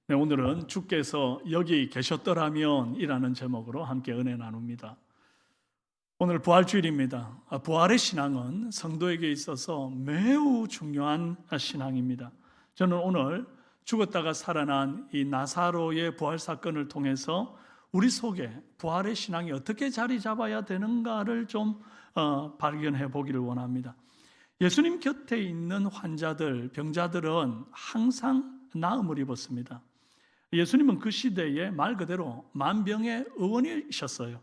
네, 오늘은 주께서 여기 계셨더라면 이라는 제목으로 함께 은혜 나눕니다. 오늘 부활주일입니다. 부활의 신앙은 성도에게 있어서 매우 중요한 신앙입니다. 저는 오늘 죽었다가 살아난 이 나사로의 부활 사건을 통해서 우리 속에 부활의 신앙이 어떻게 자리 잡아야 되는가를 좀 발견해 보기를 원합니다. 예수님 곁에 있는 환자들, 병자들은 항상 나음을 입었습니다. 예수님은 그 시대에 말 그대로 만병의 의원이셨어요.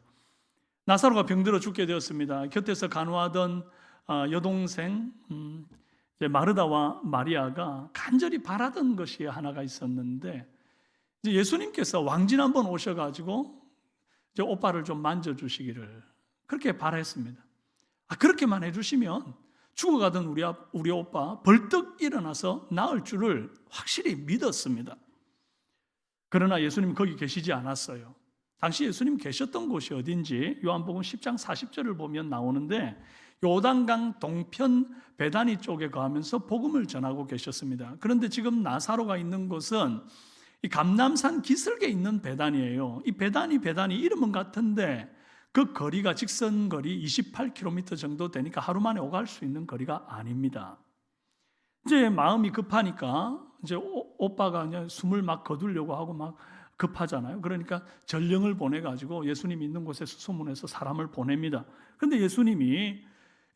나사로가 병들어 죽게 되었습니다. 곁에서 간호하던 여동생 마르다와 마리아가 간절히 바라던 것이 하나가 있었는데, 이제 예수님께서 왕진 한번 오셔가지고 이제 오빠를 좀 만져주시기를 그렇게 바랬습니다. 그렇게만 해주시면 죽어가던 우리 오빠 벌떡 일어나서 나을 줄을 확실히 믿었습니다. 그러나 예수님 거기 계시지 않았어요. 당시 예수님 계셨던 곳이 어딘지 요한복음 10장 40절을 보면 나오는데, 요단강 동편 베다니 쪽에 가면서 복음을 전하고 계셨습니다. 그런데 지금 나사로가 있는 곳은 이 감람산 기슭에 있는 베다니예요. 이 베다니 이름은 같은데 그 거리가 직선 거리 28km 정도 되니까 하루 만에 오갈 수 있는 거리가 아닙니다. 이제 마음이 급하니까 이제 오빠가 그냥 숨을 막 거두려고 하고 막 급하잖아요. 그러니까 전령을 보내가지고 예수님이 있는 곳에 수소문해서 사람을 보냅니다. 그런데 예수님이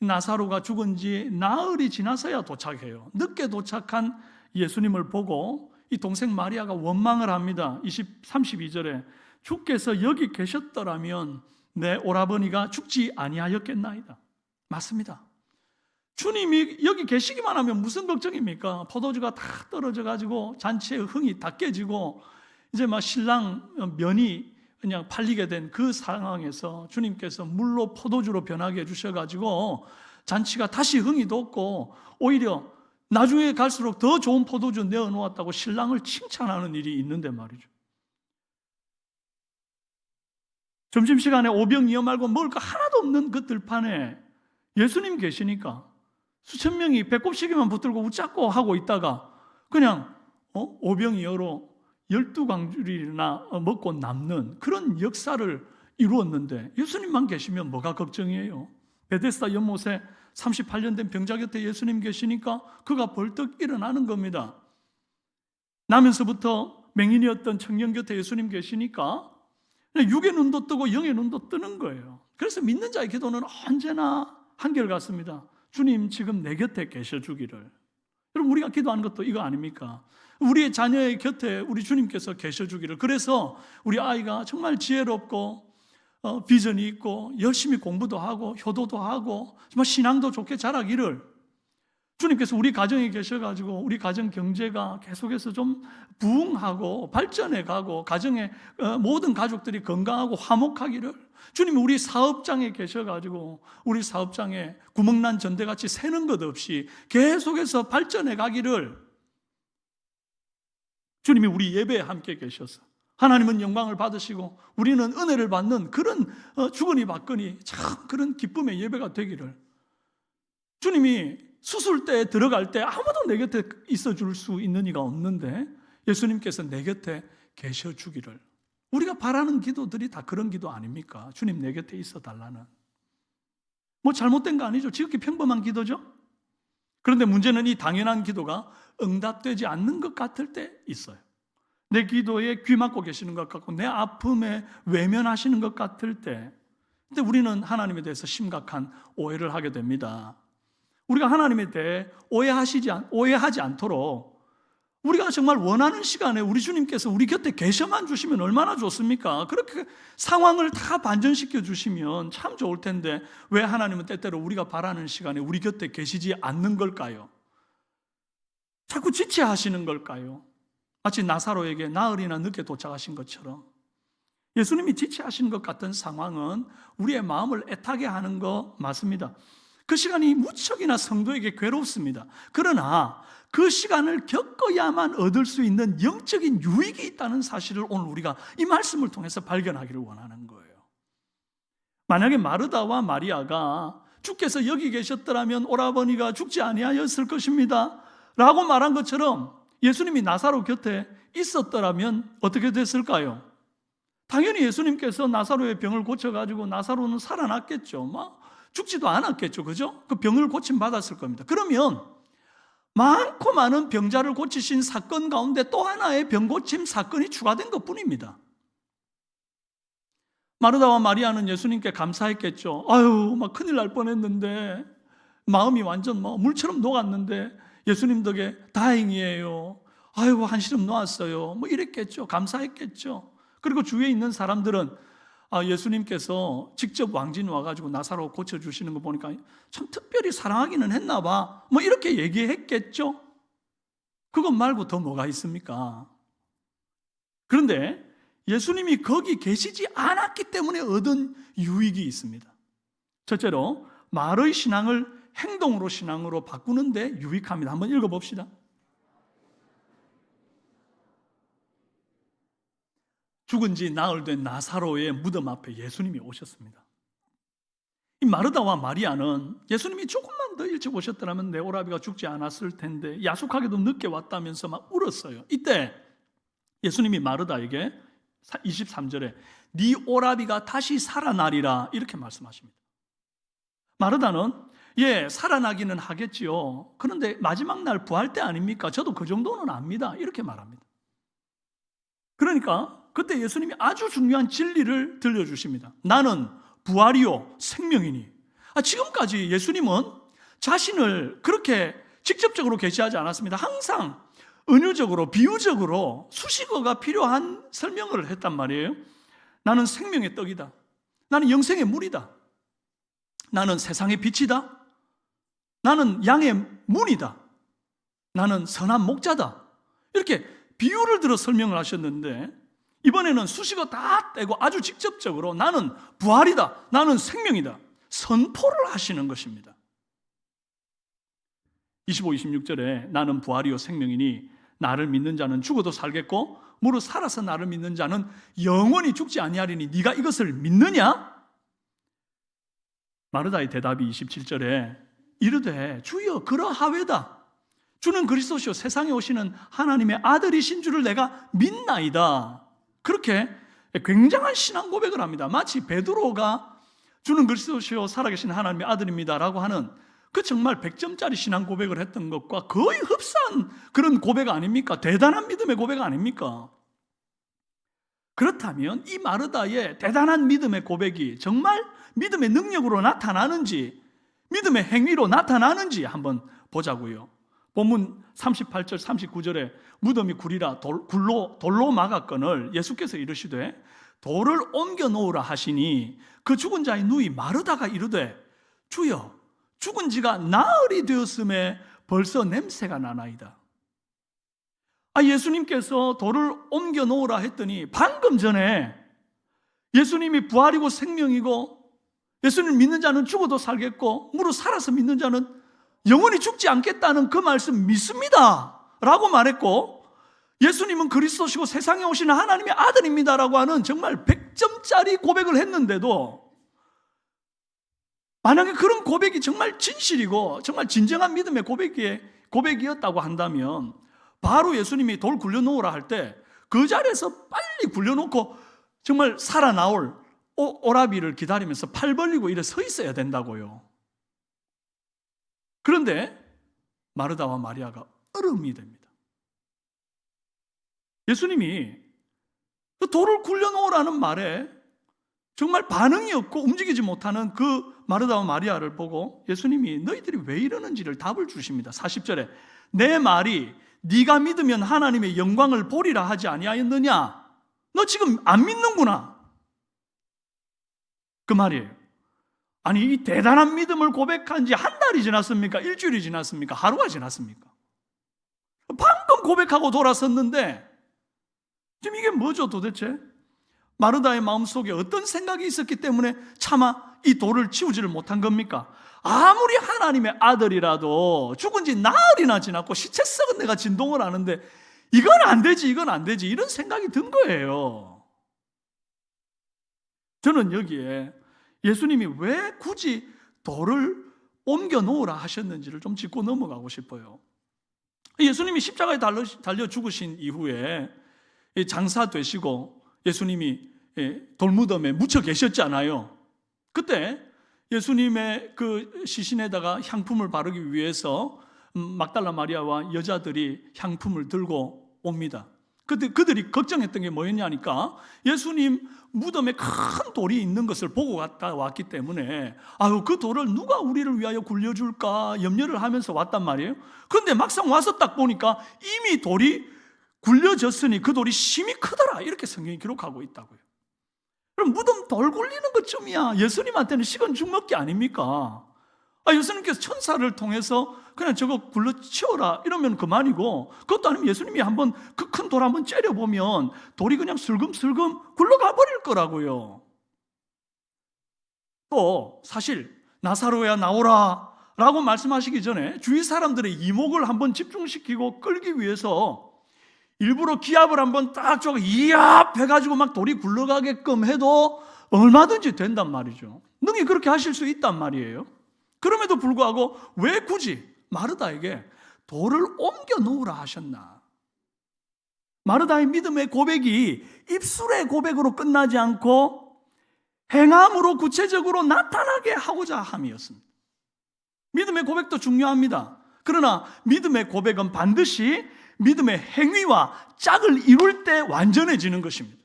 나사로가 죽은 지 나흘이 지나서야 도착해요. 늦게 도착한 예수님을 보고 이 동생 마리아가 원망을 합니다. 32절에 주께서 여기 계셨더라면 내 오라버니가 죽지 아니하였겠나이다. 맞습니다. 주님이 여기 계시기만 하면 무슨 걱정입니까? 포도주가 다 떨어져 가지고 잔치의 흥이 다 깨지고 이제 막 신랑 면이 그냥 팔리게 된 그 상황에서 주님께서 물로 포도주로 변하게 해주셔가지고 잔치가 다시 흥이 돋고 오히려 나중에 갈수록 더 좋은 포도주 내어놓았다고 신랑을 칭찬하는 일이 있는데 말이죠. 점심시간에 오병이어 말고 먹을 거 하나도 없는 그 들판에 예수님 계시니까 수천 명이 배꼽시계만 붙들고 웃자고 하고 있다가 그냥 오병이어로 12광줄이나 먹고 남는 그런 역사를 이루었는데, 예수님만 계시면 뭐가 걱정이에요? 베데스다 연못에 38년 된 병자 곁에 예수님 계시니까 그가 벌떡 일어나는 겁니다. 나면서부터 맹인이었던 청년 곁에 예수님 계시니까 육의 눈도 뜨고 영의 눈도 뜨는 거예요. 그래서 믿는 자의 기도는 언제나 한결같습니다. 주님 지금 내 곁에 계셔 주기를. 여러분, 우리가 기도하는 것도 이거 아닙니까? 우리의 자녀의 곁에 우리 주님께서 계셔 주기를. 그래서 우리 아이가 정말 지혜롭고 비전이 있고 열심히 공부도 하고 효도도 하고 정말 신앙도 좋게 자라기를 주님께서 우리 가정에 계셔가지고 우리 가정 경제가 계속해서 좀 부흥하고 발전해가고 가정의 모든 가족들이 건강하고 화목하기를, 주님이 우리 사업장에 계셔가지고 우리 사업장에 구멍난 전대같이 새는 것 없이 계속해서 발전해가기를, 주님이 우리 예배에 함께 계셔서 하나님은 영광을 받으시고 우리는 은혜를 받는 그런 주거니 받거니 참 그런 기쁨의 예배가 되기를, 주님이 수술대에 들어갈 때 아무도 내 곁에 있어 줄 수 있는 이가 없는데 예수님께서 내 곁에 계셔 주기를. 우리가 바라는 기도들이 다 그런 기도 아닙니까? 주님 내 곁에 있어 달라는. 뭐 잘못된 거 아니죠. 지극히 평범한 기도죠. 그런데 문제는 이 당연한 기도가 응답되지 않는 것 같을 때 있어요. 내 기도에 귀 막고 계시는 것 같고 내 아픔에 외면하시는 것 같을 때, 근데 우리는 하나님에 대해서 심각한 오해를 하게 됩니다. 우리가 하나님에 대해 오해하지 않도록 우리가 정말 원하는 시간에 우리 주님께서 우리 곁에 계셔만 주시면 얼마나 좋습니까? 그렇게 상황을 다 반전시켜 주시면 참 좋을 텐데 왜 하나님은 때때로 우리가 바라는 시간에 우리 곁에 계시지 않는 걸까요? 자꾸 지체하시는 걸까요? 마치 나사로에게 나흘이나 늦게 도착하신 것처럼 예수님이 지체하시는 것 같은 상황은 우리의 마음을 애타게 하는 거 맞습니다. 그 시간이 무척이나 성도에게 괴롭습니다. 그러나 그 시간을 겪어야만 얻을 수 있는 영적인 유익이 있다는 사실을 오늘 우리가 이 말씀을 통해서 발견하기를 원하는 거예요. 만약에 마르다와 마리아가 주께서 여기 계셨더라면 오라버니가 죽지 아니하였을 것입니다 라고 말한 것처럼 예수님이 나사로 곁에 있었더라면 어떻게 됐을까요? 당연히 예수님께서 나사로의 병을 고쳐가지고 나사로는 살아났겠죠. 막 죽지도 않았겠죠. 그죠? 그 병을 고침받았을 겁니다. 그러면 많고 많은 병자를 고치신 사건 가운데 또 하나의 병고침 사건이 추가된 것 뿐입니다. 마르다와 마리아는 예수님께 감사했겠죠. 아유, 막 큰일 날 뻔했는데, 마음이 완전 물처럼 녹았는데 예수님 덕에 다행이에요. 아이고, 한시름 놓았어요. 이랬겠죠. 감사했겠죠. 그리고 주위에 있는 사람들은 예수님께서 직접 왕진 와가지고 나사로 고쳐주시는 거 보니까 참 특별히 사랑하기는 했나 봐. 이렇게 얘기했겠죠. 그것 말고 더 뭐가 있습니까? 그런데 예수님이 거기 계시지 않았기 때문에 얻은 유익이 있습니다. 첫째로 말의 신앙을 행동으로 신앙으로 바꾸는데 유익합니다. 한번 읽어봅시다. 죽은 지 나흘 된 나사로의 무덤 앞에 예수님이 오셨습니다. 이 마르다와 마리아는 예수님이 조금만 더 일찍 오셨더라면 내 오라비가 죽지 않았을 텐데 야속하게도 늦게 왔다면서 막 울었어요. 이때 예수님이 마르다에게 23절에 네 오라비가 다시 살아나리라 이렇게 말씀하십니다. 마르다는 살아나기는 하겠지요. 그런데 마지막 날 부활 때 아닙니까? 저도 그 정도는 압니다. 이렇게 말합니다. 그러니까 그때 예수님이 아주 중요한 진리를 들려주십니다. 나는 부활이요 생명이니. 지금까지 예수님은 자신을 그렇게 직접적으로 계시하지 않았습니다. 항상 은유적으로 비유적으로 수식어가 필요한 설명을 했단 말이에요. 나는 생명의 떡이다. 나는 영생의 물이다. 나는 세상의 빛이다. 나는 양의 문이다. 나는 선한 목자다. 이렇게 비유를 들어 설명을 하셨는데 이번에는 수식어 다 떼고 아주 직접적으로 나는 부활이다. 나는 생명이다. 선포를 하시는 것입니다. 25, 26절에 나는 부활이요 생명이니 나를 믿는 자는 죽어도 살겠고 무릇 살아서 나를 믿는 자는 영원히 죽지 아니하리니 네가 이것을 믿느냐? 마르다의 대답이 27절에 이르되 주여 그러하외다. 주는 그리스도시요 세상에 오시는 하나님의 아들이신 줄을 내가 믿나이다. 그렇게 굉장한 신앙 고백을 합니다. 마치 베드로가 주는 그리스도시요 살아계신 하나님의 아들입니다라고 하는 그 정말 100점짜리 신앙 고백을 했던 것과 거의 흡사한 그런 고백 아닙니까? 대단한 믿음의 고백 아닙니까? 그렇다면 이 마르다의 대단한 믿음의 고백이 정말 믿음의 능력으로 나타나는지 믿음의 행위로 나타나는지 한번 보자고요. 본문 38절 39절에 무덤이 구리라 돌로 막았거늘 예수께서 이르시되 돌을 옮겨 놓으라 하시니 그 죽은 자의 누이 마르다가 이르되 주여 죽은 지가 나흘이 되었음에 벌써 냄새가 나나이다. 예수님께서 돌을 옮겨 놓으라 했더니 방금 전에 예수님이 부활이고 생명이고 예수님을 믿는 자는 죽어도 살겠고 무릇 살아서 믿는 자는 영원히 죽지 않겠다는 그 말씀 믿습니다 라고 말했고 예수님은 그리스도시고 세상에 오시는 하나님의 아들입니다 라고 하는 정말 100점짜리 고백을 했는데도 만약에 그런 고백이 정말 진실이고 정말 진정한 믿음의 고백이었다고 한다면 바로 예수님이 돌 굴려놓으라 할 때 그 자리에서 빨리 굴려놓고 정말 살아나올 오라비를 기다리면서 팔 벌리고 이래 서 있어야 된다고요. 그런데 마르다와 마리아가 얼음이 됩니다. 예수님이 그 돌을 굴려놓으라는 말에 정말 반응이 없고 움직이지 못하는 그 마르다와 마리아를 보고 예수님이 너희들이 왜 이러는지를 답을 주십니다. 40절에 내 말이 네가 믿으면 하나님의 영광을 보리라 하지 아니하였느냐? 너 지금 안 믿는구나. 그 말이에요. 아니 이 대단한 믿음을 고백한 지 한 달이 지났습니까? 일주일이 지났습니까? 하루가 지났습니까? 방금 고백하고 돌아섰는데 지금 이게 뭐죠 도대체? 마르다의 마음속에 어떤 생각이 있었기 때문에 차마 이 돌을 치우지를 못한 겁니까? 아무리 하나님의 아들이라도 죽은 지 나흘이나 지났고 시체 썩은 데가 진동을 하는데 이건 안 되지 이런 생각이 든 거예요. 저는 여기에 예수님이 왜 굳이 돌을 옮겨 놓으라 하셨는지를 좀 짚고 넘어가고 싶어요. 예수님이 십자가에 달려 죽으신 이후에 장사 되시고 예수님이 돌무덤에 묻혀 계셨잖아요. 그때 예수님의 그 시신에다가 향품을 바르기 위해서 막달라 마리아와 여자들이 향품을 들고 옵니다. 그들이 걱정했던 게 뭐였냐니까 예수님 무덤에 큰 돌이 있는 것을 보고 갔다 왔기 때문에 그 돌을 누가 우리를 위하여 굴려줄까 염려를 하면서 왔단 말이에요. 그런데 막상 와서 딱 보니까 이미 돌이 굴려졌으니 그 돌이 심히 크더라, 이렇게 성경이 기록하고 있다고요. 그럼 무덤 돌 굴리는 것쯤이야 예수님한테는 식은 죽 먹기 아닙니까? 예수님께서 천사를 통해서 그냥 저거 굴러치워라 이러면 그만이고, 그것도 아니면 예수님이 한번 그 큰 돌 한번 째려보면 돌이 그냥 슬금슬금 굴러가 버릴 거라고요. 또 사실 나사로야 나오라 라고 말씀하시기 전에 주위 사람들의 이목을 한번 집중시키고 끌기 위해서 일부러 기압을 한번 딱 줘서 이압 해가지고 막 돌이 굴러가게끔 해도 얼마든지 된단 말이죠. 능히 그렇게 하실 수 있단 말이에요. 그럼에도 불구하고 왜 굳이 마르다에게 돌을 옮겨 놓으라 하셨나? 마르다의 믿음의 고백이 입술의 고백으로 끝나지 않고 행함으로 구체적으로 나타나게 하고자 함이었습니다. 믿음의 고백도 중요합니다. 그러나 믿음의 고백은 반드시 믿음의 행위와 짝을 이룰 때 완전해지는 것입니다.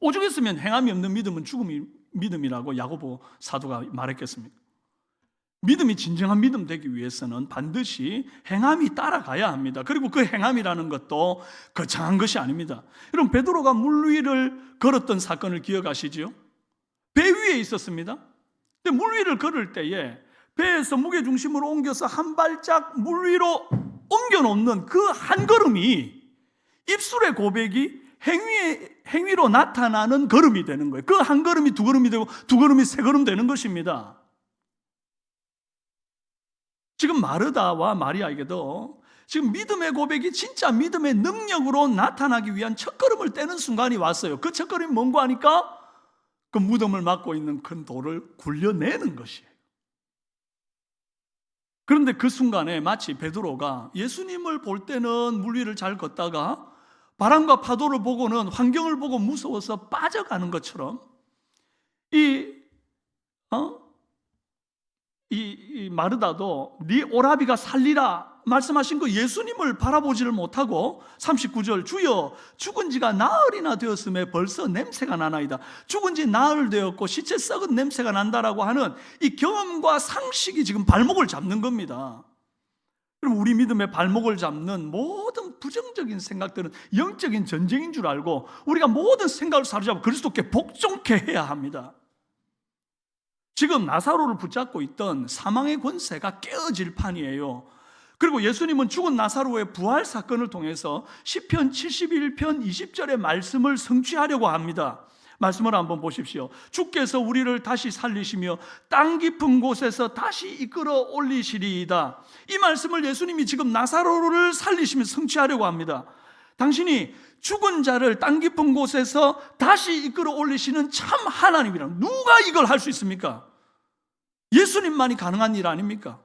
오죽했으면 행함이 없는 믿음은 죽음이 믿음이라고 야고보 사도가 말했겠습니까? 믿음이 진정한 믿음 되기 위해서는 반드시 행함이 따라가야 합니다. 그리고 그 행함이라는 것도 거창한 것이 아닙니다. 여러분, 베드로가 물 위를 걸었던 사건을 기억하시죠? 배 위에 있었습니다. 근데 물 위를 걸을 때에 배에서 무게중심을 옮겨서 한 발짝 물 위로 옮겨놓는 그 한 걸음이 입술의 고백이 행위로 나타나는 걸음이 되는 거예요. 그 한 걸음이 두 걸음이 되고 두 걸음이 세 걸음 되는 것입니다. 지금 마르다와 마리아에게도 지금 믿음의 고백이 진짜 믿음의 능력으로 나타나기 위한 첫걸음을 떼는 순간이 왔어요. 그 첫걸음이 뭔가 하니까 그 무덤을 막고 있는 큰 돌을 굴려내는 것이에요. 그런데 그 순간에 마치 베드로가 예수님을 볼 때는 물 위를 잘 걷다가 바람과 파도를 보고는 환경을 보고 무서워서 빠져가는 것처럼 이 마르다도 네 오라비가 살리라 말씀하신 그 예수님을 바라보지를 못하고 39절 주여 죽은 지가 나흘이나 되었음에 벌써 냄새가 나나이다. 죽은 지 나흘 되었고 시체 썩은 냄새가 난다라고 하는 이 경험과 상식이 지금 발목을 잡는 겁니다. 그럼 우리 믿음의 발목을 잡는 모든 부정적인 생각들은 영적인 전쟁인 줄 알고 우리가 모든 생각을 사로잡아 그리스도께 복종케 해야 합니다. 지금 나사로를 붙잡고 있던 사망의 권세가 깨어질 판이에요. 그리고 예수님은 죽은 나사로의 부활 사건을 통해서 시편 71편 20절의 말씀을 성취하려고 합니다. 말씀을 한번 보십시오. 주께서 우리를 다시 살리시며 땅 깊은 곳에서 다시 이끌어 올리시리이다. 이 말씀을 예수님이 지금 나사로를 살리시며 성취하려고 합니다. 당신이 죽은 자를 땅 깊은 곳에서 다시 이끌어 올리시는 참 하나님이라. 누가 이걸 할 수 있습니까? 예수님만이 가능한 일 아닙니까?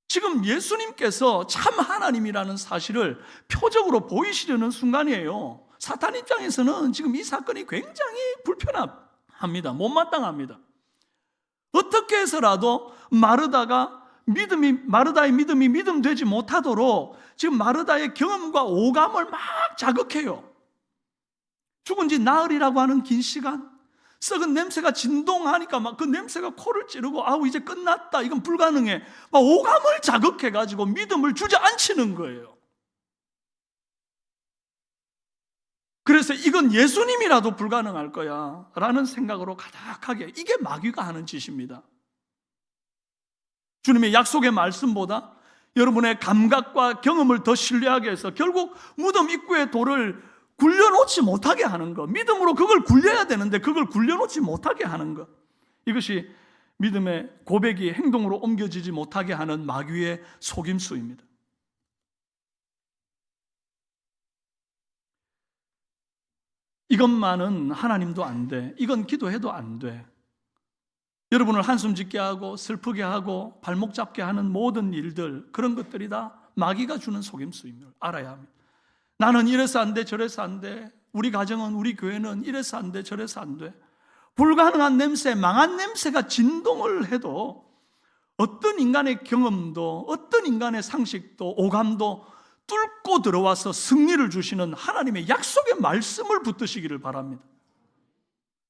지금 예수님께서 참 하나님이라는 사실을 표적으로 보이시려는 순간이에요. 사탄 입장에서는 지금 이 사건이 굉장히 불편합니다. 못마땅합니다. 어떻게 해서라도 마르다의 믿음이 믿음되지 못하도록 지금 마르다의 경험과 오감을 막 자극해요. 죽은 지 나흘이라고 하는 긴 시간, 썩은 냄새가 진동하니까 막 그 냄새가 코를 찌르고 이제 끝났다, 이건 불가능해, 막 오감을 자극해가지고 믿음을 주저앉히는 거예요. 그래서 이건 예수님이라도 불가능할 거야 라는 생각으로 가득하게, 이게 마귀가 하는 짓입니다. 주님의 약속의 말씀보다 여러분의 감각과 경험을 더 신뢰하게 해서 결국 무덤 입구의 돌을 굴려놓지 못하게 하는 것, 믿음으로 그걸 굴려야 되는데 그걸 굴려놓지 못하게 하는 것, 이것이 믿음의 고백이 행동으로 옮겨지지 못하게 하는 마귀의 속임수입니다. 이것만은 하나님도 안 돼, 이건 기도해도 안 돼, 여러분을 한숨 짓게 하고 슬프게 하고 발목 잡게 하는 모든 일들, 그런 것들이 다 마귀가 주는 속임수임을 알아야 합니다. 나는 이래서 안 돼, 저래서 안 돼. 우리 가정은, 우리 교회는 이래서 안 돼, 저래서 안 돼. 불가능한 냄새, 망한 냄새가 진동을 해도 어떤 인간의 경험도, 어떤 인간의 상식도, 오감도 뚫고 들어와서 승리를 주시는 하나님의 약속의 말씀을 붙드시기를 바랍니다.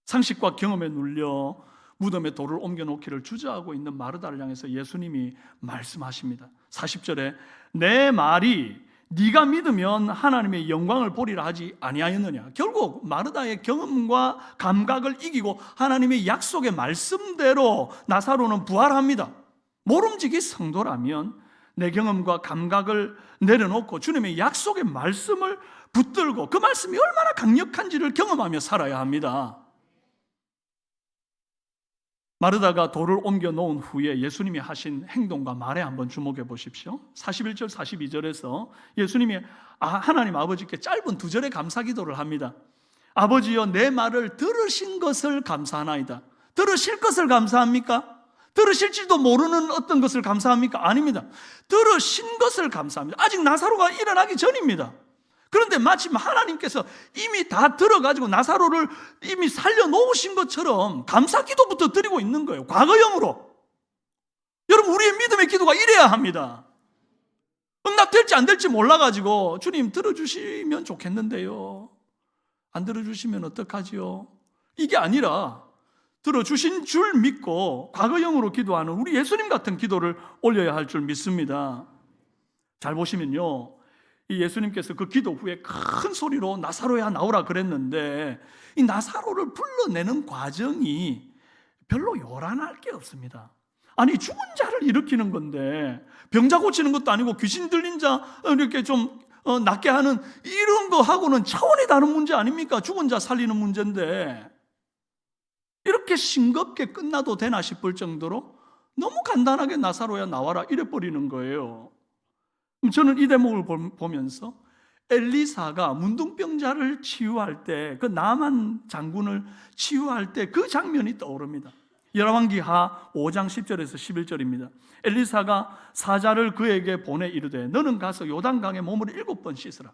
상식과 경험에 눌려 무덤에 돌을 옮겨놓기를 주저하고 있는 마르다를 향해서 예수님이 말씀하십니다. 40절에 내 말이 네가 믿으면 하나님의 영광을 보리라 하지 아니하였느냐. 결국 마르다의 경험과 감각을 이기고 하나님의 약속의 말씀대로 나사로는 부활합니다. 모름지기 성도라면 내 경험과 감각을 내려놓고 주님의 약속의 말씀을 붙들고 그 말씀이 얼마나 강력한지를 경험하며 살아야 합니다. 마르다가 돌을 옮겨 놓은 후에 예수님이 하신 행동과 말에 한번 주목해 보십시오. 41절 42절에서 예수님이 하나님 아버지께 짧은 2절의 감사 기도를 합니다. 아버지여 내 말을 들으신 것을 감사하나이다. 들으실 것을 감사합니까? 들으실지도 모르는 어떤 것을 감사합니까? 아닙니다. 들으신 것을 감사합니다. 아직 나사로가 일어나기 전입니다. 그런데 마침 하나님께서 이미 다 들어가지고 나사로를 이미 살려놓으신 것처럼 감사 기도부터 드리고 있는 거예요. 과거형으로. 여러분, 우리의 믿음의 기도가 이래야 합니다. 응답될지 안 될지 몰라가지고 주님 들어주시면 좋겠는데요, 안 들어주시면 어떡하지요? 이게 아니라 들어주신 줄 믿고 과거형으로 기도하는 우리 예수님 같은 기도를 올려야 할 줄 믿습니다. 잘 보시면요, 이 예수님께서 그 기도 후에 큰 소리로 나사로야 나오라 그랬는데 이 나사로를 불러내는 과정이 별로 요란할 게 없습니다. 아니, 죽은 자를 일으키는 건데 병자 고치는 것도 아니고 귀신 들린 자 이렇게 좀 낫게 하는 이런 거 하고는 차원이 다른 문제 아닙니까? 죽은 자 살리는 문제인데 이렇게 싱겁게 끝나도 되나 싶을 정도로 너무 간단하게 나사로야 나와라 이래 버리는 거예요. 저는 이 대목을 보면서 엘리사가 문둥병자를 치유할 때, 그 나만 장군을 치유할 때 그 장면이 떠오릅니다. 열왕기하 5장 10절에서 11절입니다. 엘리사가 사자를 그에게 보내 이르되 너는 가서 요단강에 몸을 7번 씻으라.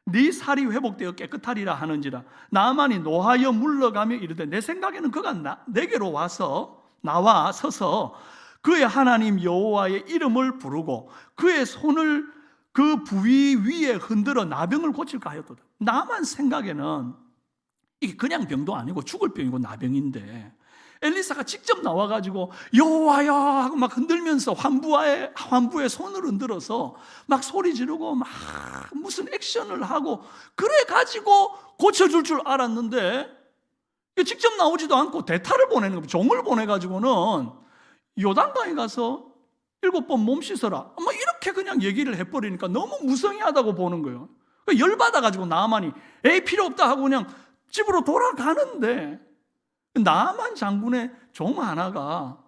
네 살이 회복되어 깨끗하리라 하는지라. 나만이 노하여 물러가며 이르되 내 생각에는 그가 내게로 나와 서서 그의 하나님 여호와의 이름을 부르고 그의 손을 그 부위 위에 흔들어 나병을 고칠까 하였도다. 나만 생각에는 이게 그냥 병도 아니고 죽을 병이고 나병인데 엘리사가 직접 나와가지고 여호와야 하고 막 흔들면서 환부의 손을 흔들어서 막 소리 지르고 막 무슨 액션을 하고 그래가지고 고쳐줄 줄 알았는데 직접 나오지도 않고 대타를 보내는 겁니다. 종을 보내가지고는 요단강에 가서 7번 몸 씻어라 이렇게 그냥 얘기를 해버리니까 너무 무성의하다고 보는 거예요. 열받아가지고 나만이 필요 없다 하고 그냥 집으로 돌아가는데 나만 장군의 종 하나가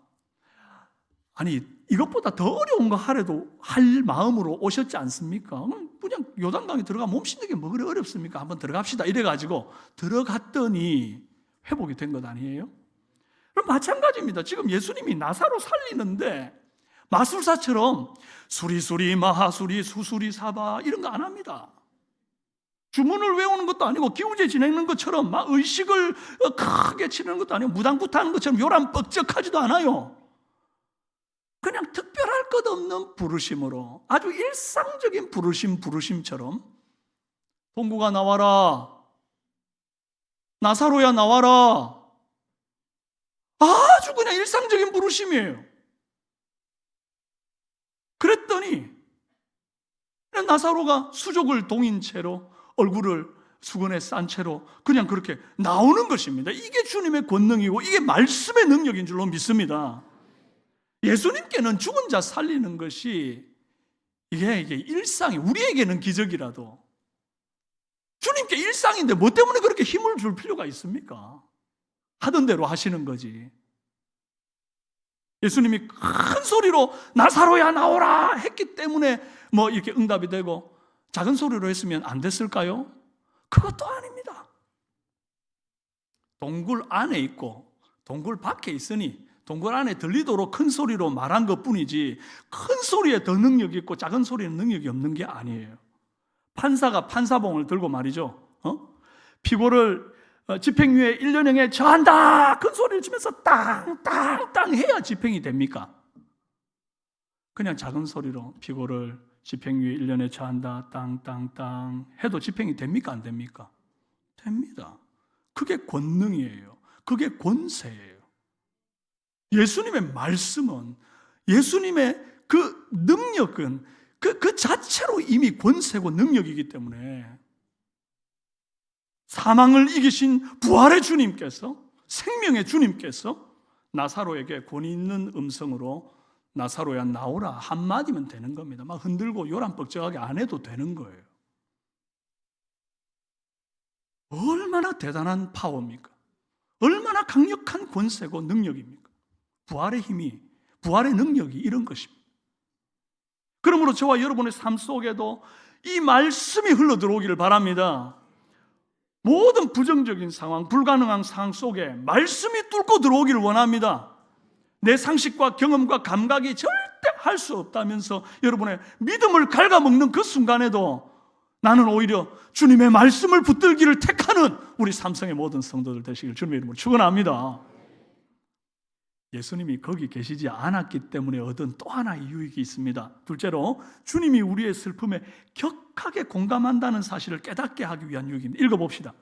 아니 이것보다 더 어려운 거 하래도 할 마음으로 오셨지 않습니까? 그냥 요단강에 들어가 몸 씻는 게 뭐 그래 어렵습니까? 한번 들어갑시다 이래가지고 들어갔더니 회복이 된 것 아니에요? 그럼 마찬가지입니다. 지금 예수님이 나사로 살리는데 마술사처럼 수리수리 마하수리 수수리 사바 이런 거 안 합니다. 주문을 외우는 것도 아니고 기우제 지내는 것처럼 막 의식을 크게 치는 것도 아니고 무당부터 하는 것처럼 요란 뻑적하지도 않아요. 그냥 특별할 것 없는 부르심으로 아주 일상적인 부르심처럼 동구가 나와라, 나사로야 나와라, 아주 그냥 일상적인 부르심이에요. 그랬더니 나사로가 수족을 동인 채로 얼굴을 수건에 싼 채로 그냥 그렇게 나오는 것입니다. 이게 주님의 권능이고 이게 말씀의 능력인 줄로 믿습니다. 예수님께는 죽은 자 살리는 것이 이게 일상이, 우리에게는 기적이라도 주님께 일상인데 뭐 때문에 그렇게 힘을 줄 필요가 있습니까? 하던 대로 하시는 거지. 예수님이 큰 소리로 나사로야 나오라 했기 때문에 뭐 이렇게 응답이 되고 작은 소리로 했으면 안 됐을까요? 그것도 아닙니다. 동굴 안에 있고 동굴 밖에 있으니 동굴 안에 들리도록 큰 소리로 말한 것뿐이지 큰 소리에 더 능력이 있고 작은 소리에는 능력이 없는 게 아니에요. 판사가 판사봉을 들고 말이죠. 피고를 집행유예 1년형에 처한다 큰 소리를 치면서 땅땅땅 해야 집행이 됩니까? 그냥 작은 소리로 피고를 집행유예 1년에 처한다 땅땅땅 해도 집행이 됩니까? 안 됩니까? 됩니다. 그게 권능이에요. 그게 권세예요. 예수님의 말씀은, 예수님의 그 능력은 그 자체로 이미 권세고 능력이기 때문에 사망을 이기신 부활의 주님께서, 생명의 주님께서 나사로에게 권위 있는 음성으로 나사로야 나오라 한마디면 되는 겁니다. 막 흔들고 요란뻑적하게 안 해도 되는 거예요. 얼마나 대단한 파워입니까? 얼마나 강력한 권세고 능력입니까? 부활의 힘이, 부활의 능력이 이런 것입니다. 그러므로 저와 여러분의 삶 속에도 이 말씀이 흘러들어오기를 바랍니다. 모든 부정적인 상황, 불가능한 상황 속에 말씀이 뚫고 들어오기를 원합니다. 내 상식과 경험과 감각이 절대 할 수 없다면서 여러분의 믿음을 갉아먹는 그 순간에도 나는 오히려 주님의 말씀을 붙들기를 택하는 우리 삼성의 모든 성도들 되시길 주님의 이름으로 축원합니다. 예수님이 거기 계시지 않았기 때문에 얻은 또 하나의 유익이 있습니다. 둘째로 주님이 우리의 슬픔에 격하게 공감한다는 사실을 깨닫게 하기 위한 유익입니다. 읽어봅시다.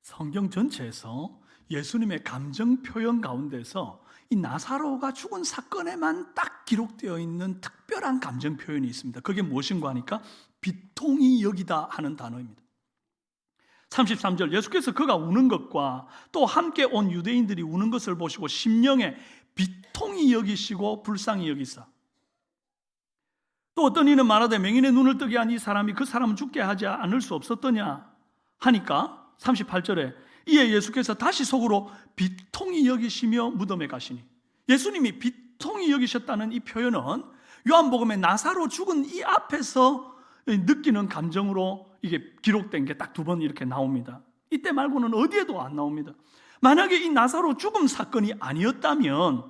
성경 전체에서 예수님의 감정 표현 가운데서 이 나사로가 죽은 사건에만 딱 기록되어 있는 특별한 감정 표현이 있습니다. 그게 무엇인가 하니까 비통이 여기다 하는 단어입니다. 33절 예수께서 그가 우는 것과 또 함께 온 유대인들이 우는 것을 보시고 심령에 비통이 여기시고 불쌍히 여기사 또 어떤 이는 말하되 맹인의 눈을 뜨게 한 이 사람이 그 사람은 죽게 하지 않을 수 없었더냐 하니까 38절에 이에 예수께서 다시 속으로 비통이 여기시며 무덤에 가시니 예수님이 비통이 여기셨다는 이 표현은 요한복음의 나사로 죽은 이 앞에서 느끼는 감정으로 이게 기록된 게 딱 두 번 이렇게 나옵니다. 이때 말고는 어디에도 안 나옵니다. 만약에 이 나사로 죽음 사건이 아니었다면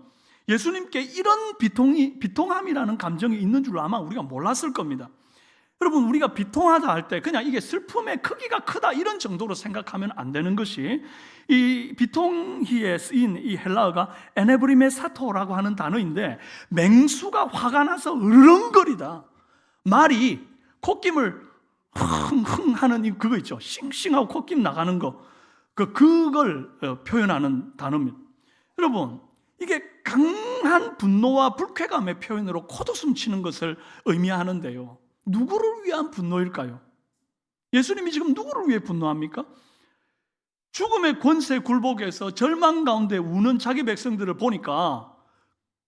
예수님께 이런 비통함이라는 감정이 있는 줄 아마 우리가 몰랐을 겁니다. 여러분, 우리가 비통하다 할 때 그냥 이게 슬픔의 크기가 크다 이런 정도로 생각하면 안 되는 것이 이 비통희에 쓰인 이 헬라어가 에네브리메사토라고 하는 단어인데 맹수가 화가 나서 으르렁거리다. 말이 콧김을 흥흥 하는 그거 있죠. 싱싱하고 콧김 나가는 거. 그걸 표현하는 단어입니다. 여러분, 이게 강한 분노와 불쾌감의 표현으로 코웃음 치는 것을 의미하는데요. 누구를 위한 분노일까요? 예수님이 지금 누구를 위해 분노합니까? 죽음의 권세 굴복에서 절망 가운데 우는 자기 백성들을 보니까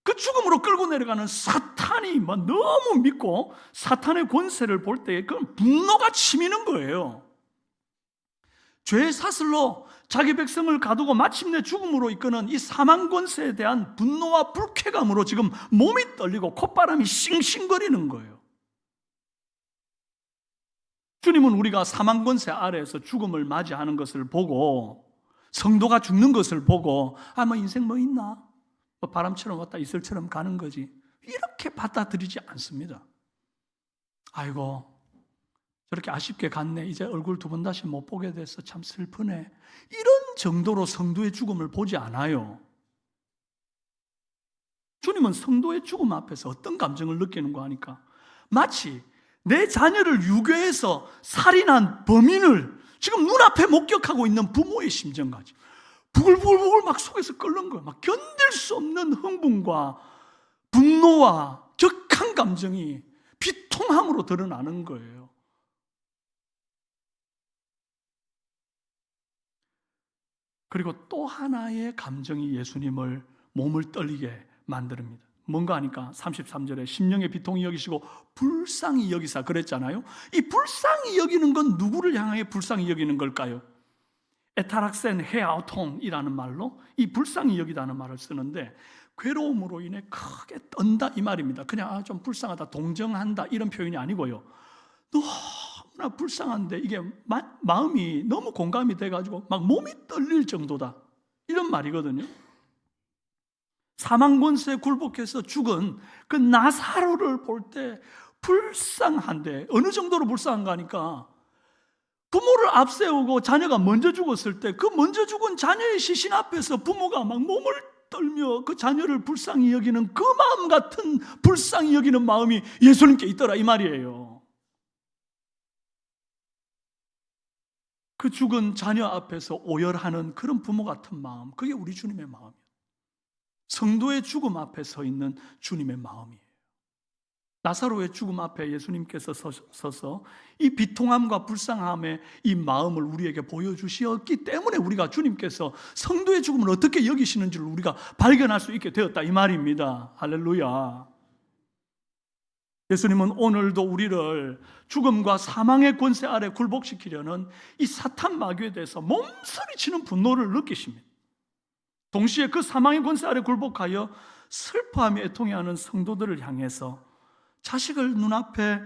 그 죽음으로 끌고 내려가는 사탄이 막 너무 믿고 사탄의 권세를 볼 때 그건 분노가 치미는 거예요. 죄의 사슬로 자기 백성을 가두고 마침내 죽음으로 이끄는 이 사망 권세에 대한 분노와 불쾌감으로 지금 몸이 떨리고 콧바람이 싱싱거리는 거예요. 주님은 우리가 사망 권세 아래에서 죽음을 맞이하는 것을 보고 성도가 죽는 것을 보고 뭐 인생 뭐 있나? 뭐 바람처럼 왔다 이슬처럼 가는 거지 이렇게 받아들이지 않습니다. 아이고 저렇게 아쉽게 갔네. 이제 얼굴 두 번 다시 못 보게 돼서 참 슬프네. 이런 정도로 성도의 죽음을 보지 않아요. 주님은 성도의 죽음 앞에서 어떤 감정을 느끼는가 하니까 마치 내 자녀를 유괴해서 살인한 범인을 지금 눈앞에 목격하고 있는 부모의 심정까지 부글부글 막 속에서 끓는 거예요. 막 견딜 수 없는 흥분과 분노와 격한 감정이 비통함으로 드러나는 거예요. 그리고 또 하나의 감정이 예수님을 몸을 떨리게 만듭니다. 뭔가 하니까 33절에 심령의 비통이 여기시고 불쌍히 여기사 그랬잖아요. 이 불쌍히 여기는 건 누구를 향해 불쌍히 여기는 걸까요? 에타락센 헤아톤이라는 말로 이 불쌍히 여기다는 말을 쓰는데 괴로움으로 인해 크게 떤다 이 말입니다. 그냥 좀 불쌍하다, 동정한다 이런 표현이 아니고요. 너무나 불쌍한데 이게 마음이 너무 공감이 돼가지고 막 몸이 떨릴 정도다 이런 말이거든요. 사망 권세에 굴복해서 죽은 그 나사로를 볼 때 불쌍한데, 어느 정도로 불쌍한가 하니까 부모를 앞세우고 자녀가 먼저 죽었을 때 그 먼저 죽은 자녀의 시신 앞에서 부모가 막 몸을 떨며 그 자녀를 불쌍히 여기는 그 마음 같은 불쌍히 여기는 마음이 예수님께 있더라 이 말이에요. 그 죽은 자녀 앞에서 오열하는 그런 부모 같은 마음, 그게 우리 주님의 마음이에요. 성도의 죽음 앞에 서 있는 주님의 마음이에요. 나사로의 죽음 앞에 예수님께서 서서 이 비통함과 불쌍함의 이 마음을 우리에게 보여주셨기 때문에 우리가 주님께서 성도의 죽음을 어떻게 여기시는지를 우리가 발견할 수 있게 되었다 이 말입니다. 할렐루야. 예수님은 오늘도 우리를 죽음과 사망의 권세 아래 굴복시키려는 이 사탄 마귀에 대해서 몸서리치는 분노를 느끼십니다. 동시에 그 사망의 권세 아래 굴복하여 슬퍼하며 애통해하는 성도들을 향해서 자식을 눈앞에,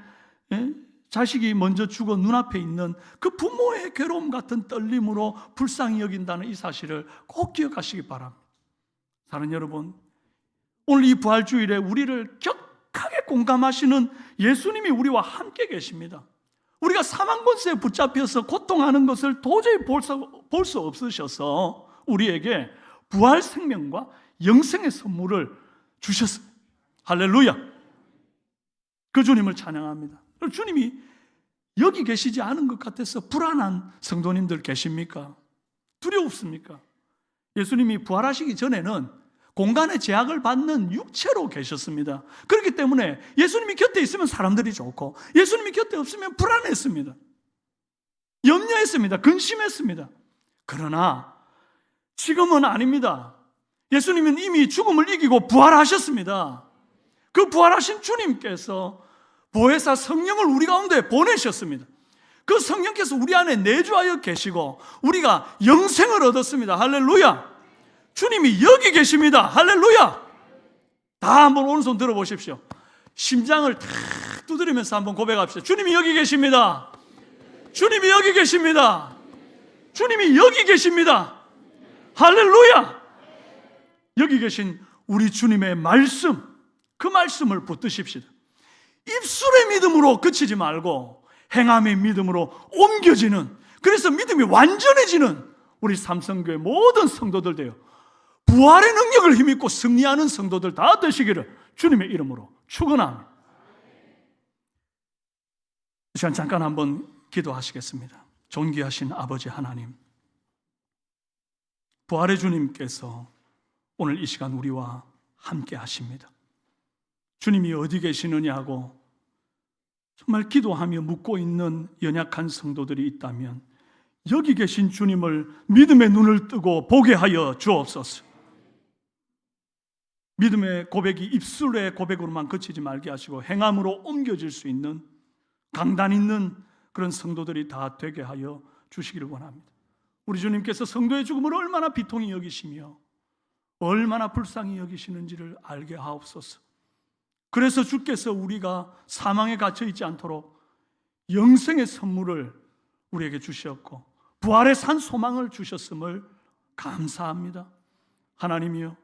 자식이 먼저 죽어 눈앞에 있는 그 부모의 괴로움 같은 떨림으로 불쌍히 여긴다는 이 사실을 꼭 기억하시기 바랍니다. 사랑하는 여러분, 오늘 이 부활주일에 우리를 격하게 공감하시는 예수님이 우리와 함께 계십니다. 우리가 사망 권세에 붙잡혀서 고통하는 것을 도저히 볼 수 없으셔서 우리에게 부활 생명과 영생의 선물을 주셨습니다. 할렐루야. 그 주님을 찬양합니다. 주님이 여기 계시지 않은 것 같아서 불안한 성도님들 계십니까? 두렵습니까? 예수님이 부활하시기 전에는 공간의 제약을 받는 육체로 계셨습니다. 그렇기 때문에 예수님이 곁에 있으면 사람들이 좋고 예수님이 곁에 없으면 불안했습니다. 염려했습니다. 근심했습니다. 그러나 지금은 아닙니다. 예수님은 이미 죽음을 이기고 부활하셨습니다. 그 부활하신 주님께서 보혜사 성령을 우리 가운데 보내셨습니다. 그 성령께서 우리 안에 내주하여 계시고 우리가 영생을 얻었습니다. 할렐루야. 주님이 여기 계십니다. 할렐루야. 다 한번 오른손 들어보십시오. 심장을 탁 두드리면서 한번 고백합시다. 주님이 여기 계십니다. 주님이 여기 계십니다. 주님이 여기 계십니다. 할렐루야. 여기 계신 우리 주님의 말씀, 그 말씀을 붙드십시다. 입술의 믿음으로 그치지 말고 행함의 믿음으로 옮겨지는, 그래서 믿음이 완전해지는 우리 삼성교회 모든 성도들 되어 부활의 능력을 힘입고 승리하는 성도들 다 되시기를 주님의 이름으로 축원합니다. 이 시간 잠깐 한번 기도하시겠습니다. 존귀하신 아버지 하나님, 부활의 주님께서 오늘 이 시간 우리와 함께 하십니다. 주님이 어디 계시느냐고 정말 기도하며 묻고 있는 연약한 성도들이 있다면 여기 계신 주님을 믿음의 눈을 뜨고 보게 하여 주옵소서. 믿음의 고백이 입술의 고백으로만 그치지 말게 하시고 행함으로 옮겨질 수 있는 강단 있는 그런 성도들이 다 되게 하여 주시기를 원합니다. 우리 주님께서 성도의 죽음을 얼마나 비통히 여기시며 얼마나 불쌍히 여기시는지를 알게 하옵소서. 그래서 주께서 우리가 사망에 갇혀 있지 않도록 영생의 선물을 우리에게 주셨고 부활의 산 소망을 주셨음을 감사합니다. 하나님이여,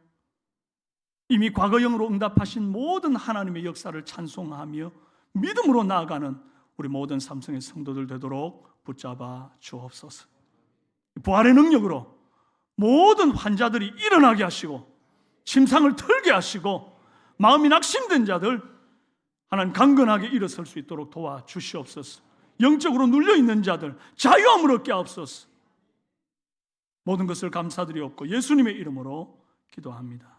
이미 과거형으로 응답하신 모든 하나님의 역사를 찬송하며 믿음으로 나아가는 우리 모든 삼성의 성도들 되도록 붙잡아 주옵소서. 부활의 능력으로 모든 환자들이 일어나게 하시고 침상을 털게 하시고 마음이 낙심된 자들 하나님 강건하게 일어설 수 있도록 도와주시옵소서. 영적으로 눌려있는 자들 자유함을 얻게 하옵소서. 모든 것을 감사드리옵고 예수님의 이름으로 기도합니다.